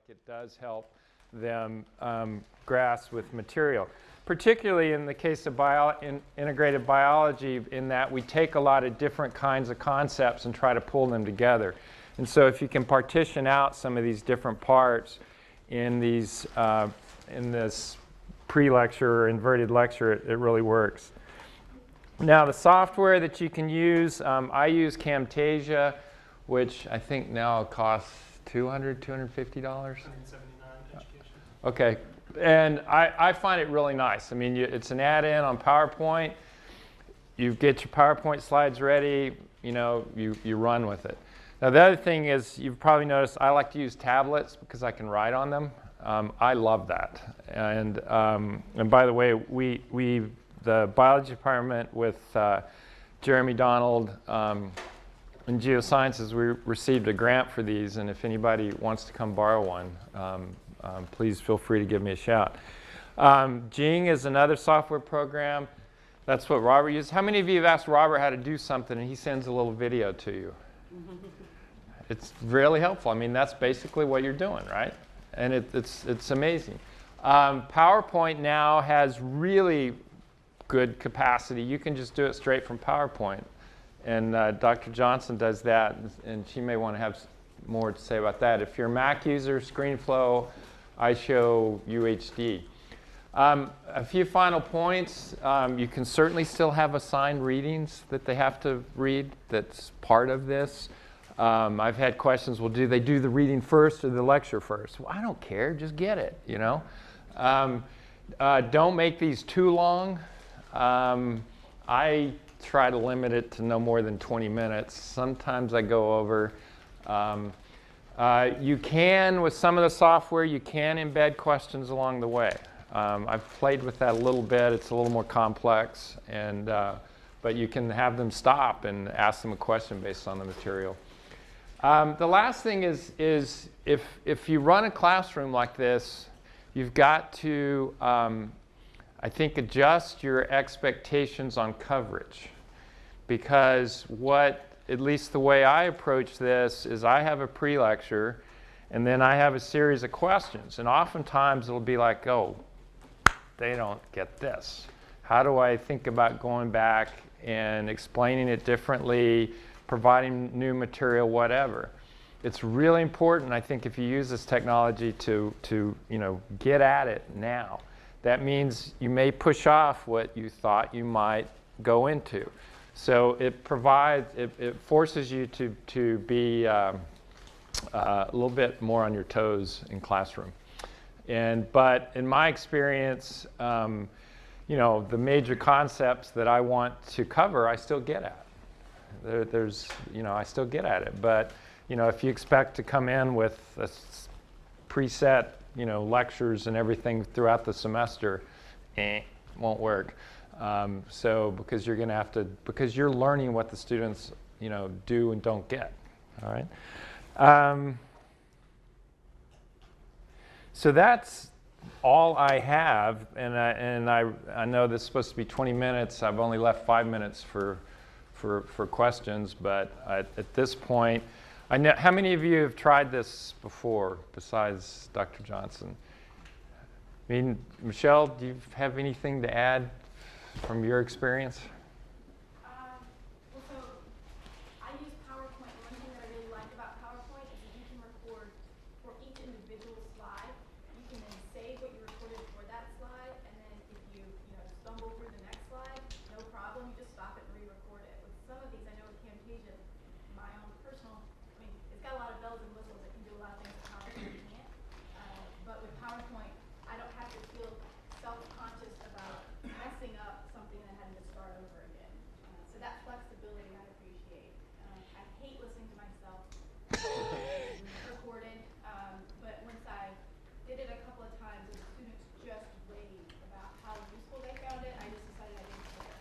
it does help them grasp with material. Particularly in the case of integrated biology, in that we take a lot of different kinds of concepts and try to pull them together. And so if you can partition out some of these different parts in these in this pre-lecture or inverted lecture, it really works. Now the software that you can use, I use Camtasia, which I think now costs $250. $179 education. Okay. And I find it really nice. I mean, it's an add-in on PowerPoint. You get your PowerPoint slides ready, you run with it. Now, the other thing is, you've probably noticed, I like to use tablets because I can write on them. I love that. And by the way, the biology department with Jeremy Donald in geosciences, we received a grant for these. And if anybody wants to come borrow one, please feel free to give me a shout. Jing is another software program. That's what Robert uses. How many of you have asked Robert how to do something and he sends a little video to you? It's really helpful. I mean, that's basically what you're doing, right? And it's amazing. PowerPoint now has really good capacity. You can just do it straight from PowerPoint. And Dr. Johnson does that, and she may want to have more to say about that. If you're a Mac user, ScreenFlow, I show UHD. A few final points. You can certainly still have assigned readings that they have to read. That's part of this. I've had questions, well, do they do the reading first or the lecture first? Well, I don't care. Just get it, Don't make these too long. I try to limit it to no more than 20 minutes. Sometimes I go over. You can, with some of the software, you can embed questions along the way. I've played with that a little bit. It's a little more complex, but you can have them stop and ask them a question based on the material. The last thing is if you run a classroom like this, you've got to, I think, adjust your expectations on coverage. Because at least the way I approach this is I have a pre-lecture, and then I have a series of questions. And oftentimes it'll be like, oh, they don't get this. How do I think about going back and explaining it differently, providing new material, whatever? It's really important, I think, if you use this technology to get at it now. That means you may push off what you thought you might go into. So it forces you to be a little bit more on your toes in classroom. But in my experience, the major concepts that I want to cover, I still get at. I still get at it. But if you expect to come in with a preset, lectures and everything throughout the semester, won't work. Because you're going to have to, because you're learning what the students, do and don't get. All right. So that's all I have, and I know this is supposed to be 20 minutes. I've only left 5 minutes for questions, but at this point, I know, how many of you have tried this before besides Dr. Johnson? I mean, Michelle, do you have anything to add from your experience? Well, so I use PowerPoint. One thing that I really like about PowerPoint is that you can record for each individual slide. You can then save what you recorded for that slide, and then if you stumble through the next slide, no problem. You just stop it and re-record it. With some of these, I know with Camtasia, my own personal, it's got a lot of bells and whistles. It can do a lot of things that PowerPoint can't. But with PowerPoint, I don't have to feel self-conscious about messing up something that I had to start over again. So that flexibility I appreciate. I hate listening to myself recorded, but once I did it a couple of times and students just raved about how useful they found it, I just decided I didn't care.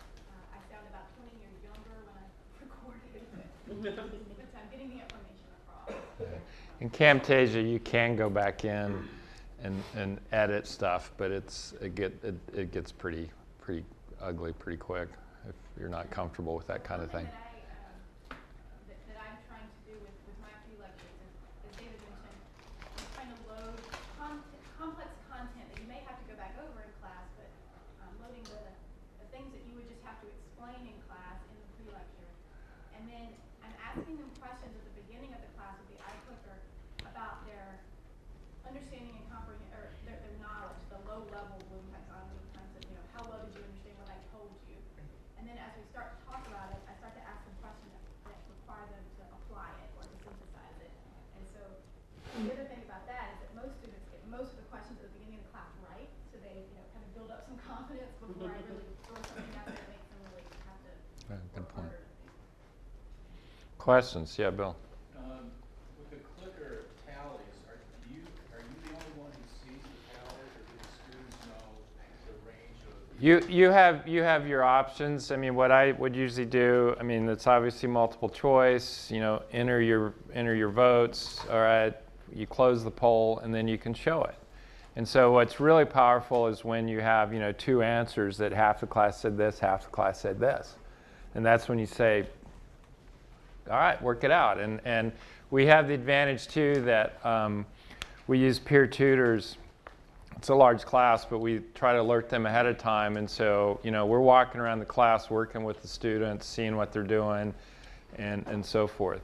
I sound about 20 years younger when I recorded it, but I'm getting the information across. In Camtasia, you can go back in and edit stuff, but it gets pretty ugly pretty quick if you're not comfortable with that kind of thing. That I'm trying to do with my pre-lectures, as David mentioned, I'm trying to load that you may have to go back over in class, but loading the things that you would just have to explain in class in the pre-lecture. And then I'm asking them questions at the beginning of the class with the iClicker about their understanding and comprehend, or their knowledge, the low level Bloom taxonomy concept, how well did you understand what I told you? And then as we start to talk about it, I start to ask them questions that require them to apply it or to synthesize it. And so the other thing about that is that most students get most of the questions at the beginning of the class right, so they kind of build up some confidence before I really throw something out there that makes them really have to Good point. harder. Questions? Yeah, Bill. With the clicker tallies, are you the only one who sees the tallies, or do the students know the range of? You have your options. I mean, what I would usually do, I mean, it's obviously multiple choice. Enter your votes. All right, you close the poll, and then you can show it. And so what's really powerful is when you have two answers that half the class said this, half the class said this, and that's when you say, all right, work it out. And we have the advantage too that we use peer tutors. It's a large class, but we try to alert them ahead of time. And so, we're walking around the class, working with the students, seeing what they're doing, and so forth.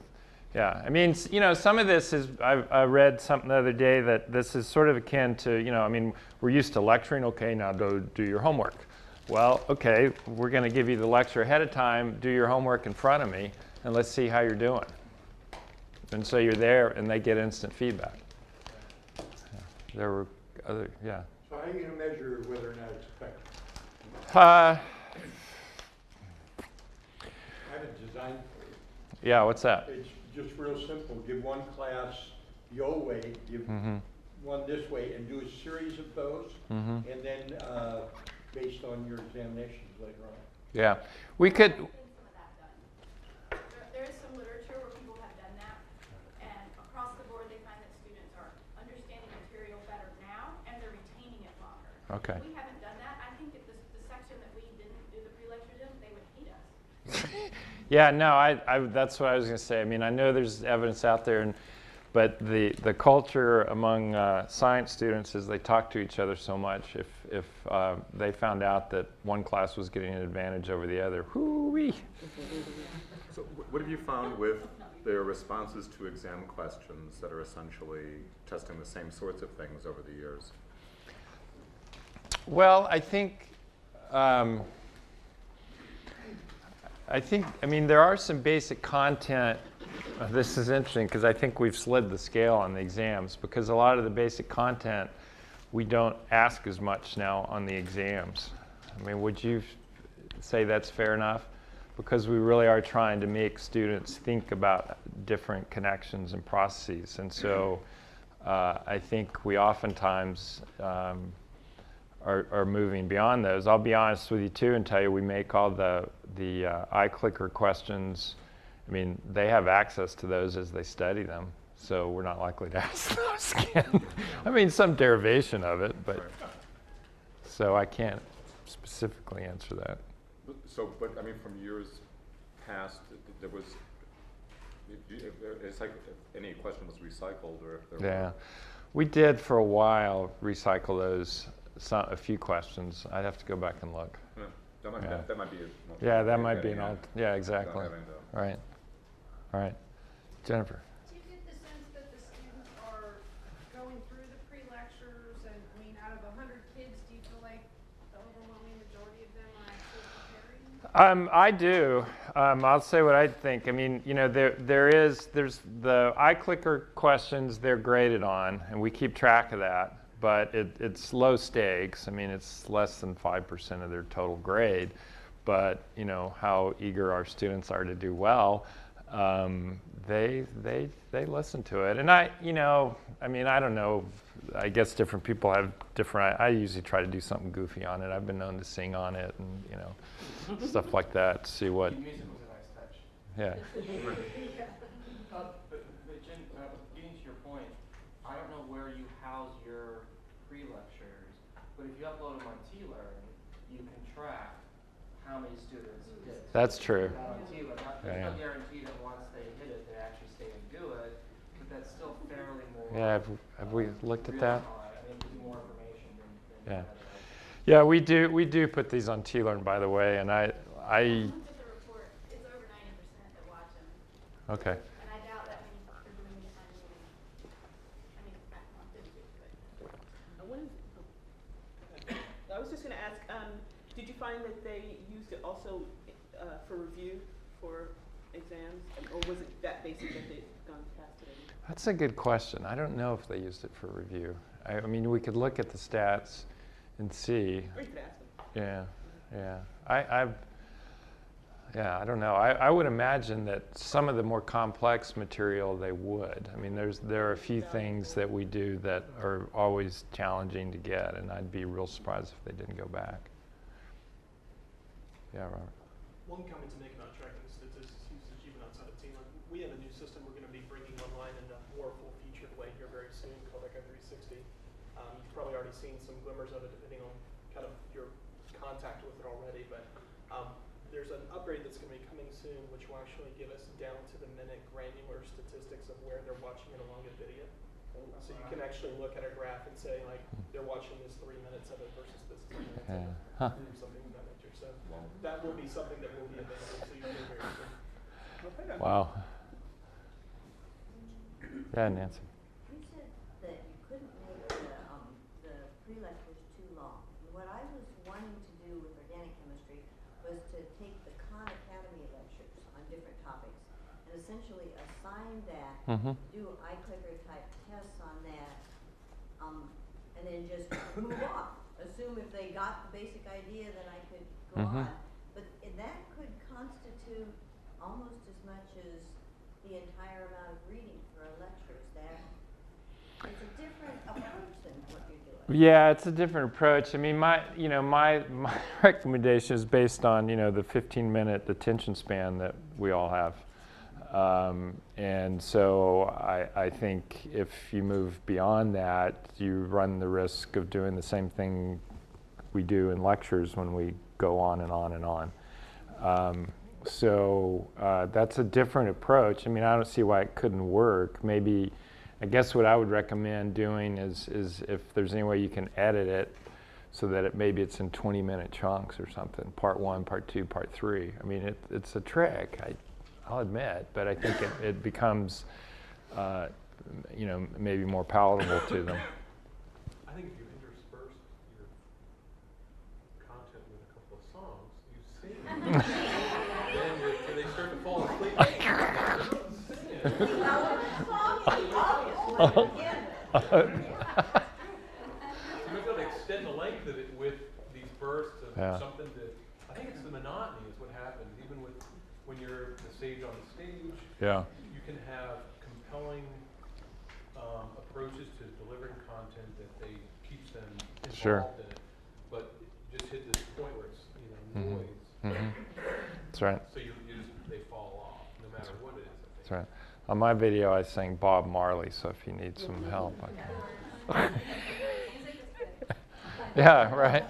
Yeah, I mean, some of this is, I read something the other day that this is sort of akin to, I mean, we're used to lecturing. Okay, now go do your homework. Well, okay, we're going to give you the lecture ahead of time. Do your homework in front of me, and let's see how you're doing. And so you're there, and they get instant feedback. Yeah. There were other, yeah. So how are you going to measure whether or not it's effective? Uh, I have a design for you. yeah, what's that? It's just real simple. Give one class the old way, give one this way, and do a series of those, and then based on your examinations later on. Yeah, we could. There is some literature where people have done that, and across the board they find that students are understanding material better now, and they're retaining it longer. Okay. If we haven't done that, I think if the section that we didn't do the pre-lectures in, they would hate us. Yeah, no, that's what I was going to say. I mean, I know there's evidence out there, but the culture among science students is they talk to each other so much. If they found out that one class was getting an advantage over the other, whoo-wee. So what have you found with their responses to exam questions that are essentially testing the same sorts of things over the years? Well, I mean, there are some basic content. This is interesting because I think we've slid the scale on the exams because a lot of the basic content we don't ask as much now on the exams. I mean, would you say that's fair enough? Because we really are trying to make students think about different connections and processes. And so I think we oftentimes are moving beyond those. I'll be honest with you too and tell you we make all the iClicker questions. I mean, they have access to those as they study them, so we're not likely to ask those again. I mean, some derivation of it, but so I can't specifically answer that. So, but I mean, from years past, there was, it's like if any question was recycled or if there Yeah, were. we did for a while recycle those, a few questions. I'd have to go back and look. Yeah, that might, Yeah. that might be. Yeah, that might be an alt. Yeah, exactly. Having to, Right. All right. Jennifer. Do you get the sense that the students are going through the pre-lectures, and I mean, out of 100 kids, do you feel like the overwhelming majority of them are actually preparing? I do. I'll say what I think. I mean, there's the iClicker questions they're graded on, and we keep track of that. But it's low stakes. I mean, it's less than 5% of their total grade. But how eager our students are to do well, they listen to it. And I mean, I don't know. I guess different people have different. I usually try to do something goofy on it. I've been known to sing on it, and stuff like that to see what. Music was a nice touch. Yeah. But Jen, getting to your point, I don't know where you house your pre-lectures, but if you upload them on T-Learn, you can track how many students did. That's true. On T-Learn. There's Yeah, no guarantee that once they hit it, they actually stay and do it, but that's still fairly more. Yeah. Have we looked at that? real time. I mean, it gives you more information than Yeah. Yeah, we do put these on T-Learn, by the way, and I I looked at the report, it's over 90% that watch them. okay. And I doubt that many are doing these on Zoom. I mean, I did too, but. What is, I was just gonna ask, did you find that they used it also for review for exams? Or was it that basic that they'd gone past it? That's a good question. I don't know if they used it for review. I mean, we could look at the stats and see. Or you could ask them. Yeah, yeah. I don't know. I would imagine that some of the more complex material they would. I mean, there are a few things that we do that are always challenging to get, and I'd be real surprised if they didn't go back. Yeah, Robert. One comment to make about tracking statistics usage even outside of T-Learn. We have a new system we're going to be bringing online in a more full-featured way here very soon called Echo 360. You've probably already seen some glimmers of it depending on kind of your contact with it already, but there's an upgrade that's going to be coming soon which will actually give us down to the minute granular statistics of where they're watching an elongated video. So you can actually look at a graph and say, like, they're watching this 3 minutes of it versus this 10 minutes of it, or something of that nature. So that will be something that will be available to you very soon. Wow. Yeah, Nancy. You said that you couldn't make the pre-lectures too long. And what I was wanting to do with organic chemistry was to take the Khan Academy lectures on different topics and essentially assign that, do iClicker type tests on that, and then just move on. Assume if they got the basic idea, then I could go on. But that could constitute almost as much as the entire amount of reading for a lecture. Is that it's a different approach than what you're doing? Yeah, it's a different approach. I mean, my recommendation is based on, the 15-minute attention span that we all have. And so I think if you move beyond that, you run the risk of doing the same thing we do in lectures when we go on and on and on. So that's a different approach. I mean, I don't see why it couldn't work. Maybe, I guess what I would recommend doing is if there's any way you can edit it so that maybe it's in 20-minute chunks or something, part 1, part 2, part 3. I mean, it's a trick, I'll admit, but I think it becomes, maybe more palatable to them. I think if you intersperse your content with a couple of songs, you sing. Then when they start to fall asleep, you're going to extend the length of it with these bursts of something that I think it's the monotony is what happens. Even when you're the sage on the stage, you can have compelling approaches to delivering content that keeps them involved in it. But you just hit this point where it's noise. That's right. So they fall off, no matter what it is. That's right. On my video, I sang Bob Marley, so if you need some help, I can. Yeah, right.